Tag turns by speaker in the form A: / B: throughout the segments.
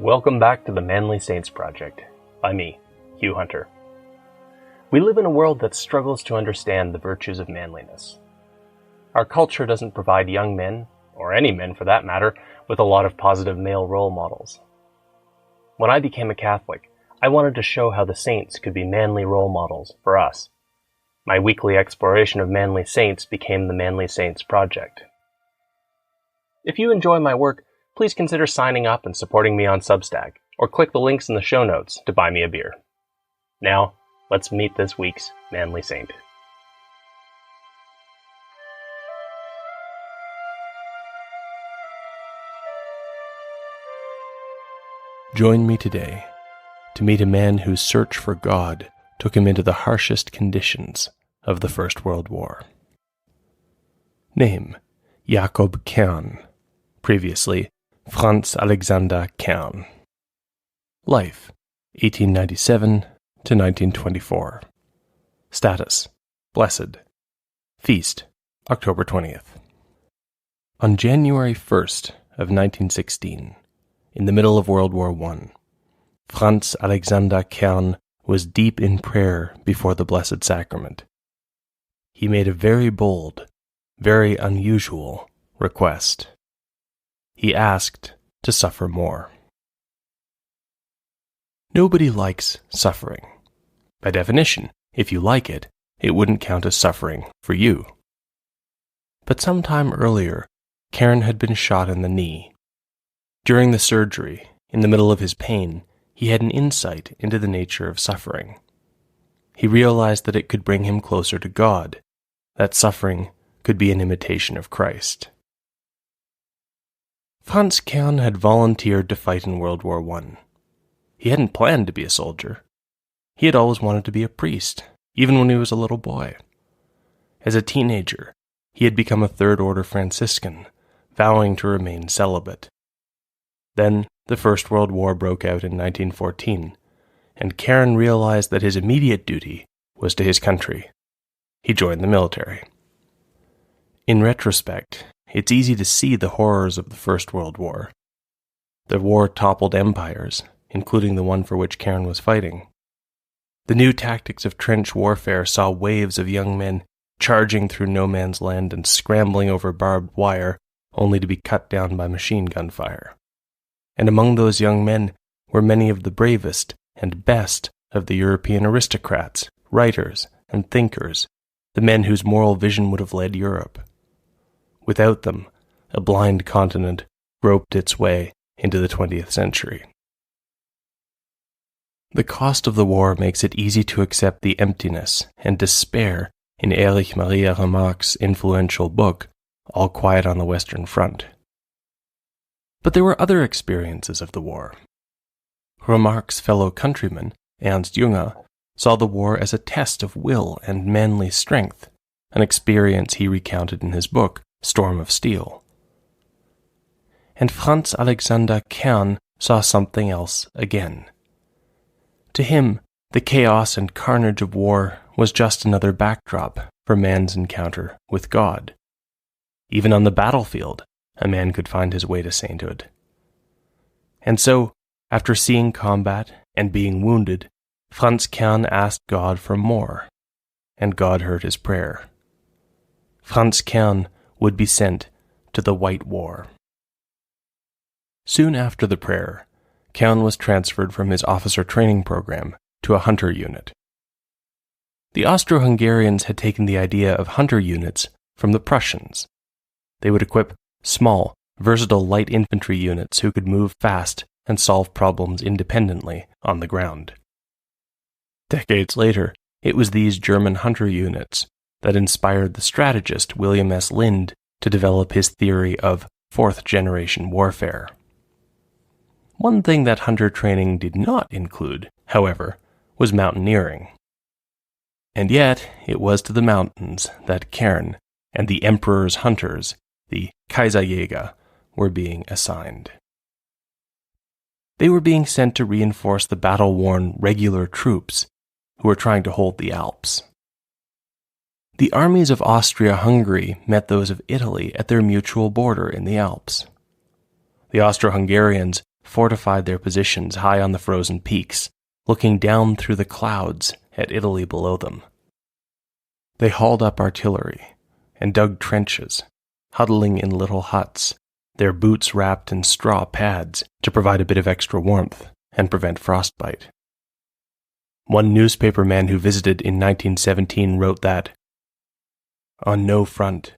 A: Welcome back to the Manly Saints Project, by me, Hugh Hunter. We live in a world that struggles to understand the virtues of manliness. Our culture doesn't provide young men, or any men for that matter, with a lot of positive male role models. When I became a Catholic, I wanted to show how the saints could be manly role models for us. My weekly exploration of manly saints became the Manly Saints Project. If you enjoy my work, please consider signing up and supporting me on Substack, or click the links in the show notes to buy me a beer. Now, let's meet this week's Manly Saint.
B: Join me today to meet a man whose search for God took him into the harshest conditions of the First World War. Name: Jakob Kern, previously Franz Alexander Kern. Life: 1897 to 1924. Status: Blessed. Feast: October 20th. On January 1st of 1916, in the middle of World War I, Franz Alexander Kern was deep in prayer before the Blessed Sacrament. He made a very bold, very unusual request. He asked to suffer more. Nobody likes suffering. By definition, if you like it, it wouldn't count as suffering for you. But some time earlier, Kern had been shot in the knee. During the surgery, in the middle of his pain, he had an insight into the nature of suffering. He realized that it could bring him closer to God, that suffering could be an imitation of Christ. Franz Kern had volunteered to fight in World War I. He hadn't planned to be a soldier. He had always wanted to be a priest, even when he was a little boy. As a teenager, he had become a Third-Order Franciscan, vowing to remain celibate. Then, the First World War broke out in 1914, and Kern realized that his immediate duty was to his country. He joined the military. In retrospect, it's easy to see the horrors of the First World War. The war toppled empires, including the one for which Kern was fighting. The new tactics of trench warfare saw waves of young men charging through no man's land and scrambling over barbed wire, only to be cut down by machine gun fire. And among those young men were many of the bravest and best of the European aristocrats, writers, and thinkers, the men whose moral vision would have led Europe. Without them, a blind continent groped its way into the 20th century. The cost of the war makes it easy to accept the emptiness and despair in Erich Maria Remarque's influential book, All Quiet on the Western Front. But there were other experiences of the war. Remarque's fellow countryman, Ernst Jünger, saw the war as a test of will and manly strength, an experience he recounted in his book, Storm of Steel. And Franz Alexander Kern saw something else again. To him, the chaos and carnage of war was just another backdrop for man's encounter with God. Even on the battlefield, a man could find his way to sainthood. And so, after seeing combat and being wounded, Franz Kern asked God for more, and God heard his prayer. Franz Kern would be sent to the White War. Soon after the prayer, Kern was transferred from his officer training program to a hunter unit. The Austro-Hungarians had taken the idea of hunter units from the Prussians. They would equip small, versatile light infantry units who could move fast and solve problems independently on the ground. Decades later, it was these German hunter units that inspired the strategist William S. Lind to develop his theory of fourth-generation warfare. One thing that hunter training did not include, however, was mountaineering. And yet, it was to the mountains that Kern and the Emperor's hunters, the Kaiserjäger, were being assigned. They were being sent to reinforce the battle-worn regular troops who were trying to hold the Alps. The armies of Austria-Hungary met those of Italy at their mutual border in the Alps. The Austro-Hungarians fortified their positions high on the frozen peaks, looking down through the clouds at Italy below them. They hauled up artillery and dug trenches, huddling in little huts, their boots wrapped in straw pads to provide a bit of extra warmth and prevent frostbite. One newspaper man who visited in 1917 wrote that, "On no front,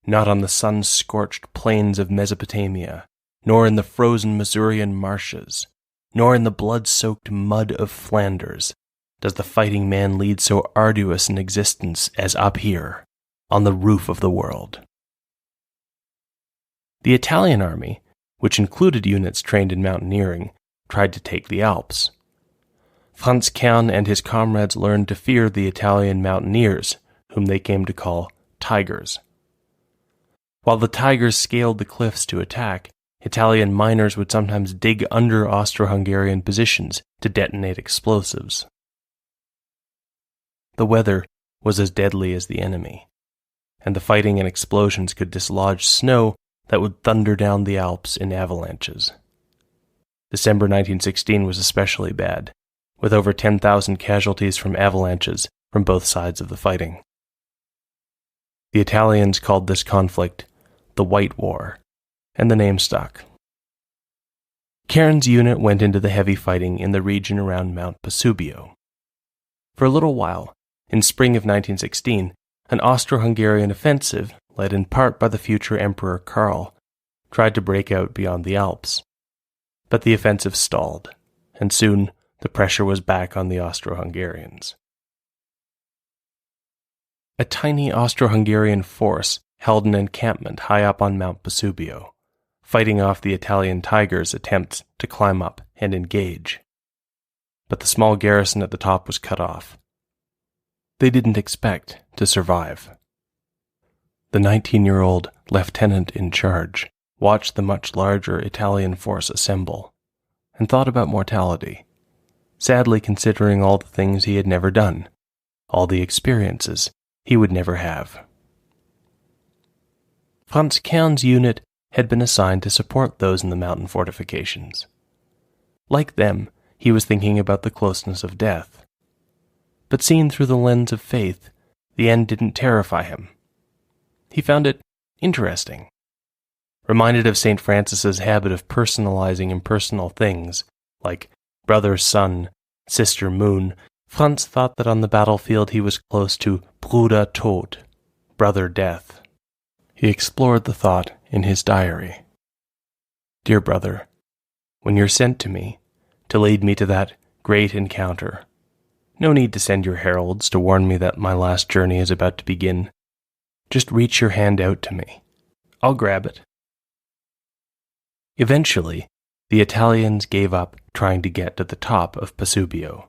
B: not on the sun-scorched plains of Mesopotamia, nor in the frozen Masurian marshes, nor in the blood-soaked mud of Flanders, does the fighting man lead so arduous an existence as up here, on the roof of the world." The Italian army, which included units trained in mountaineering, tried to take the Alps. Franz Kern and his comrades learned to fear the Italian mountaineers, whom they came to call tigers. While the tigers scaled the cliffs to attack, Italian miners would sometimes dig under Austro-Hungarian positions to detonate explosives. The weather was as deadly as the enemy, and the fighting and explosions could dislodge snow that would thunder down the Alps in avalanches. December 1916 was especially bad, with over 10,000 casualties from avalanches from both sides of the fighting. The Italians called this conflict the White War, and the name stuck. Kern's unit went into the heavy fighting in the region around Mount Vesubio. For a little while, in spring of 1916, an Austro-Hungarian offensive, led in part by the future Emperor Karl, tried to break out beyond the Alps. But the offensive stalled, and soon the pressure was back on the Austro-Hungarians. A tiny Austro-Hungarian force held an encampment high up on Mount Vesubio, fighting off the Italian Tigers' attempts to climb up and engage. But the small garrison at the top was cut off. They didn't expect to survive. The 19-year-old lieutenant in charge watched the much larger Italian force assemble and thought about mortality, sadly considering all the things he had never done, all the experiences he would never have. Franz Kern's unit had been assigned to support those in the mountain fortifications. Like them, he was thinking about the closeness of death. But seen through the lens of faith, the end didn't terrify him. He found it interesting. Reminded of St. Francis's habit of personalizing impersonal things, like brother sun, sister moon, Franz thought that on the battlefield he was close to Bruder Tod, brother death. He explored the thought in his diary. "Dear brother, when you're sent to me, to lead me to that great encounter, no need to send your heralds to warn me that my last journey is about to begin. Just reach your hand out to me. I'll grab it." Eventually, the Italians gave up trying to get to the top of Vesubio.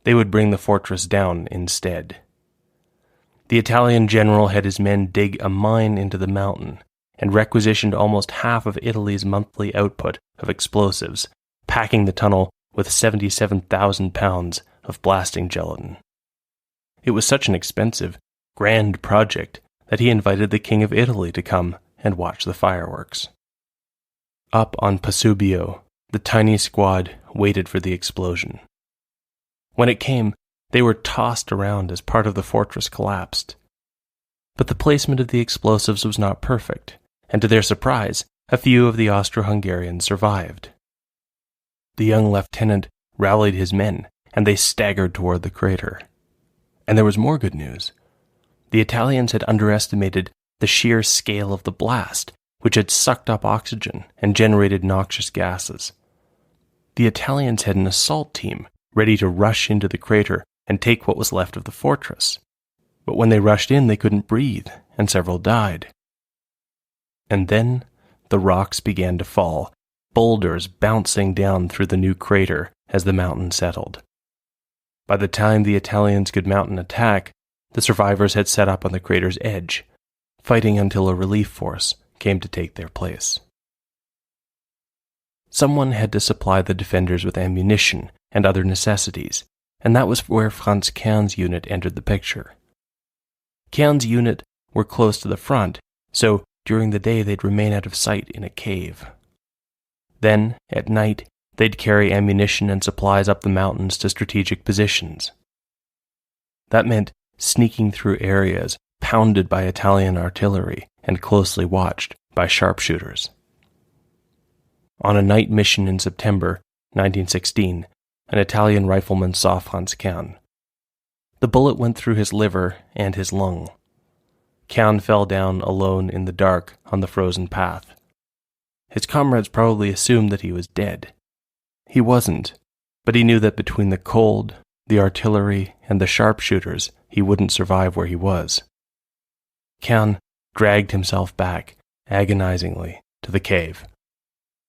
B: They would bring the fortress down instead. The Italian general had his men dig a mine into the mountain and requisitioned almost half of Italy's monthly output of explosives, packing the tunnel with 77,000 pounds of blasting gelatin. It was such an expensive, grand project that he invited the King of Italy to come and watch the fireworks. Up on Vesubio, the tiny squad waited for the explosion. When it came, they were tossed around as part of the fortress collapsed. But the placement of the explosives was not perfect, and to their surprise, a few of the Austro-Hungarians survived. The young lieutenant rallied his men, and they staggered toward the crater. And there was more good news. The Italians had underestimated the sheer scale of the blast, which had sucked up oxygen and generated noxious gases. The Italians had an assault team ready to rush into the crater and take what was left of the fortress. But when they rushed in, they couldn't breathe, and several died. And then the rocks began to fall, boulders bouncing down through the new crater as the mountain settled. By the time the Italians could mount an attack, the survivors had set up on the crater's edge, fighting until a relief force came to take their place. Someone had to supply the defenders with ammunition and other necessities, and that was where Franz Kern's unit entered the picture. Kern's unit were close to the front, so during the day they'd remain out of sight in a cave. Then, at night, they'd carry ammunition and supplies up the mountains to strategic positions. That meant sneaking through areas pounded by Italian artillery and closely watched by sharpshooters. On a night mission in September 1916, an Italian rifleman saw Franz Kern. The bullet went through his liver and his lung. Kern fell down alone in the dark on the frozen path. His comrades probably assumed that he was dead. He wasn't, but he knew that between the cold, the artillery, and the sharpshooters, he wouldn't survive where he was. Kern dragged himself back, agonizingly, to the cave.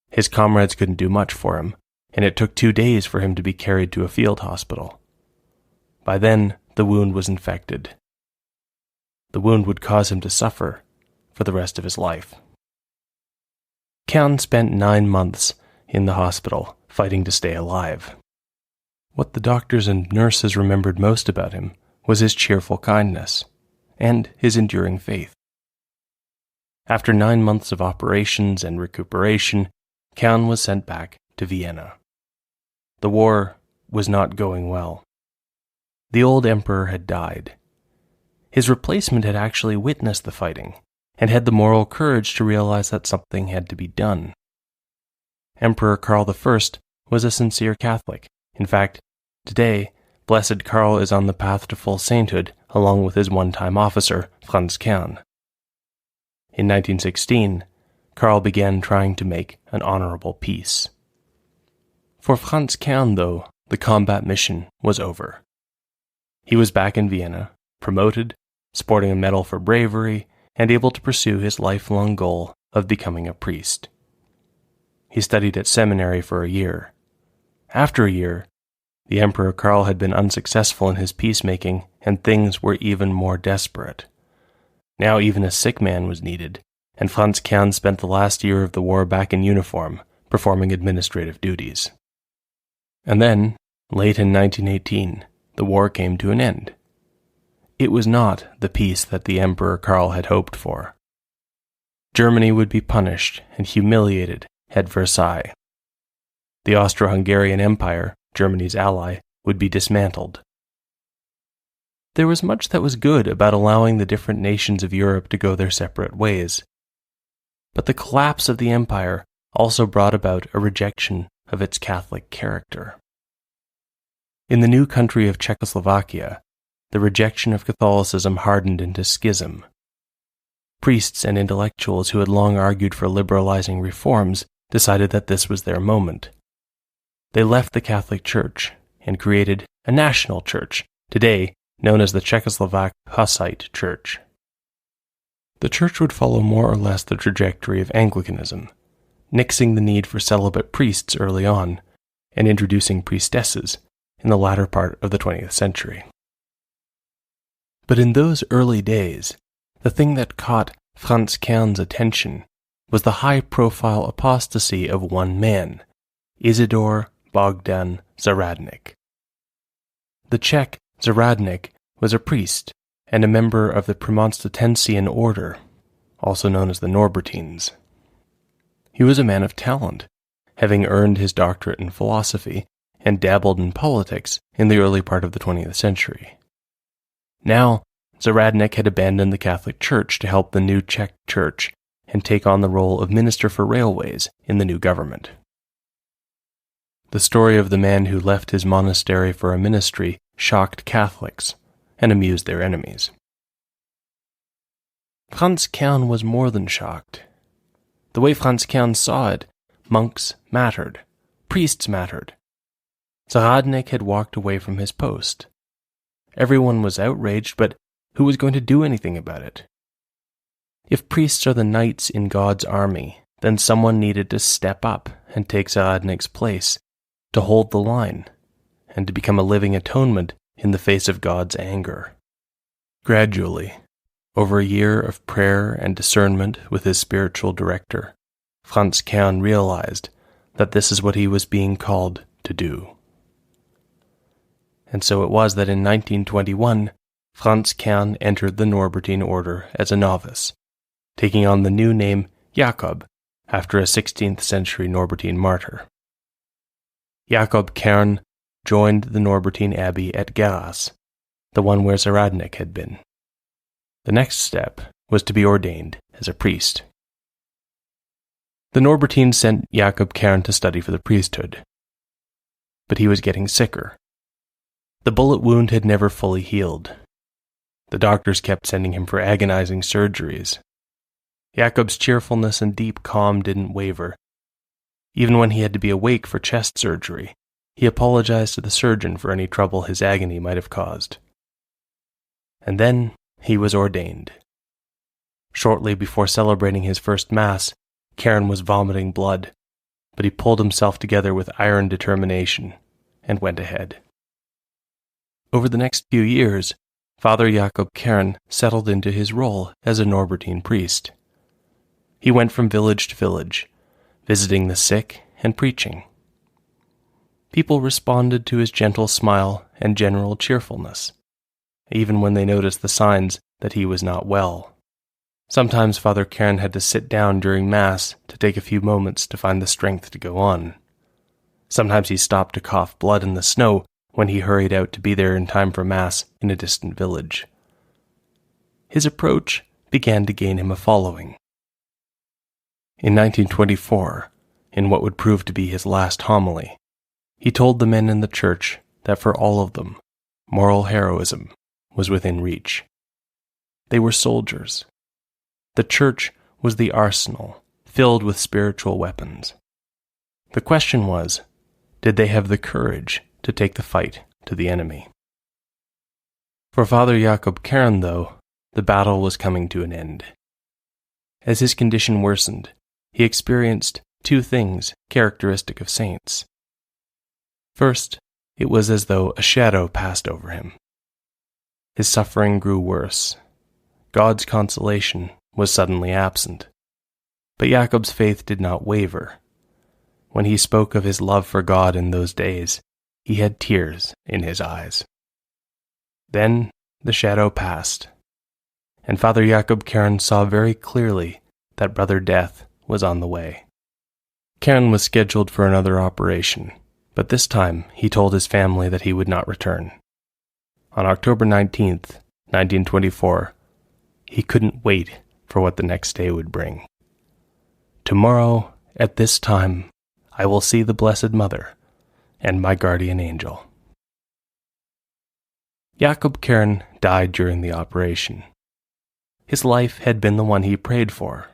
B: His comrades couldn't do much for him, and it took 2 days for him to be carried to a field hospital. By then, the wound was infected. The wound would cause him to suffer for the rest of his life. Kern spent 9 months in the hospital, fighting to stay alive. What the doctors and nurses remembered most about him was his cheerful kindness and his enduring faith. After 9 months of operations and recuperation, Kern was sent back to Vienna. The war was not going well. The old emperor had died. His replacement had actually witnessed the fighting and had the moral courage to realize that something had to be done. Emperor Karl I was a sincere Catholic. In fact, today, Blessed Karl is on the path to full sainthood along with his one-time officer, Franz Kern. In 1916, Karl began trying to make an honorable peace. For Franz Kern, though, the combat mission was over. He was back in Vienna, promoted, sporting a medal for bravery, and able to pursue his lifelong goal of becoming a priest. He studied at seminary for a year. After a year, the Emperor Karl had been unsuccessful in his peacemaking, and things were even more desperate. Now even a sick man was needed, and Franz Kern spent the last year of the war back in uniform, performing administrative duties. And then, late in 1918, the war came to an end. It was not the peace that the Emperor Karl had hoped for. Germany would be punished and humiliated at Versailles. The Austro-Hungarian Empire, Germany's ally, would be dismantled. There was much that was good about allowing the different nations of Europe to go their separate ways. But the collapse of the empire also brought about a rejection of its Catholic character. In the new country of Czechoslovakia, the rejection of Catholicism hardened into schism. Priests and intellectuals who had long argued for liberalizing reforms decided that this was their moment. They left the Catholic Church and created a national church, today known as the Czechoslovak Hussite Church. The church would follow more or less the trajectory of Anglicanism, nixing the need for celibate priests early on and introducing priestesses in the latter part of the 20th century. But in those early days, the thing that caught Franz Kern's attention was the high-profile apostasy of one man, Isidor Bogdan Zaradnik. The Czech Zaradnik was a priest and a member of the Premonstratensian order, also known as the Norbertines. He was a man of talent, having earned his doctorate in philosophy and dabbled in politics in the early part of the 20th century. Now, Zaradnik had abandoned the Catholic Church to help the new Czech Church and take on the role of Minister for Railways in the new government. The story of the man who left his monastery for a ministry shocked Catholics and amused their enemies. Franz Kern was more than shocked. The way Franz Kern saw it, monks mattered, priests mattered. Zaradnik had walked away from his post. Everyone was outraged, but who was going to do anything about it? If priests are the knights in God's army, then someone needed to step up and take Zaradnik's place, to hold the line, and to become a living atonement in the face of God's anger. Gradually, over a year of prayer and discernment with his spiritual director, Franz Kern realized that this is what he was being called to do. And so it was that in 1921, Franz Kern entered the Norbertine order as a novice, taking on the new name Jakob after a 16th century Norbertine martyr. Jakob Kern joined the Norbertine Abbey at Geras, the one where Zaradnik had been. The next step was to be ordained as a priest. The Norbertines sent Jakob Kern to study for the priesthood, but he was getting sicker. The bullet wound had never fully healed. The doctors kept sending him for agonizing surgeries. Jakob's cheerfulness and deep calm didn't waver. Even when he had to be awake for chest surgery, he apologized to the surgeon for any trouble his agony might have caused. And then he was ordained. Shortly before celebrating his first Mass, Kern was vomiting blood, but he pulled himself together with iron determination and went ahead. Over the next few years, Father Jakob Kern settled into his role as a Norbertine priest. He went from village to village, visiting the sick and preaching. People responded to his gentle smile and general cheerfulness, even when they noticed the signs that he was not well. Sometimes Father Kern had to sit down during Mass to take a few moments to find the strength to go on. Sometimes he stopped to cough blood in the snow when he hurried out to be there in time for Mass in a distant village. His approach began to gain him a following. In 1924, in what would prove to be his last homily, he told the men in the church that for all of them, moral heroism was within reach. They were soldiers. The church was the arsenal, filled with spiritual weapons. The question was, did they have the courage to take the fight to the enemy? For Father Jakob Kern, though, the battle was coming to an end. As his condition worsened, he experienced two things characteristic of saints. First, it was as though a shadow passed over him. His suffering grew worse. God's consolation was suddenly absent. But Jakob's faith did not waver. When he spoke of his love for God in those days, he had tears in his eyes. Then the shadow passed, and Father Jakob Kern saw very clearly that Brother Death was on the way. Kern was scheduled for another operation, but this time he told his family that he would not return. On October 19th, 1924, he couldn't wait for what the next day would bring. Tomorrow, at this time, I will see the Blessed Mother and my guardian angel. Jakob Kern died during the operation. His life had been the one he prayed for.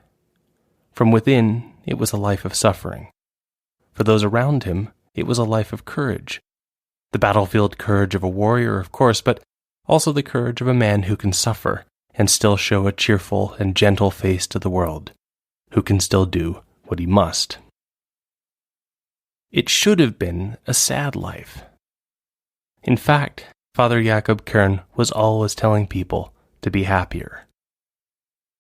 B: From within, it was a life of suffering. For those around him, it was a life of courage. The battlefield courage of a warrior, of course, but also the courage of a man who can suffer and still show a cheerful and gentle face to the world, who can still do what he must. It should have been a sad life. In fact, Father Jakob Kern was always telling people to be happier.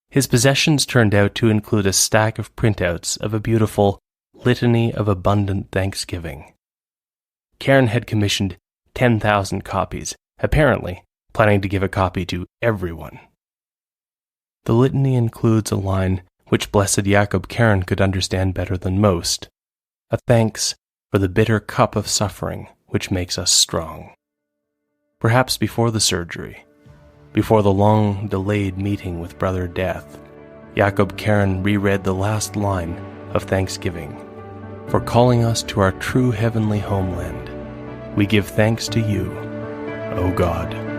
B: His possessions turned out to include a stack of printouts of a beautiful Litany of Abundant Thanksgiving. Kern had commissioned 10,000 copies, apparently planning to give a copy to everyone. The litany includes a line which Blessed Jakob Kern could understand better than most, a thanks for the bitter cup of suffering which makes us strong. Perhaps before the surgery, before the long-delayed meeting with Brother Death, Jakob Kern reread the last line of thanksgiving. For calling us to our true heavenly homeland, we give thanks to you, O God.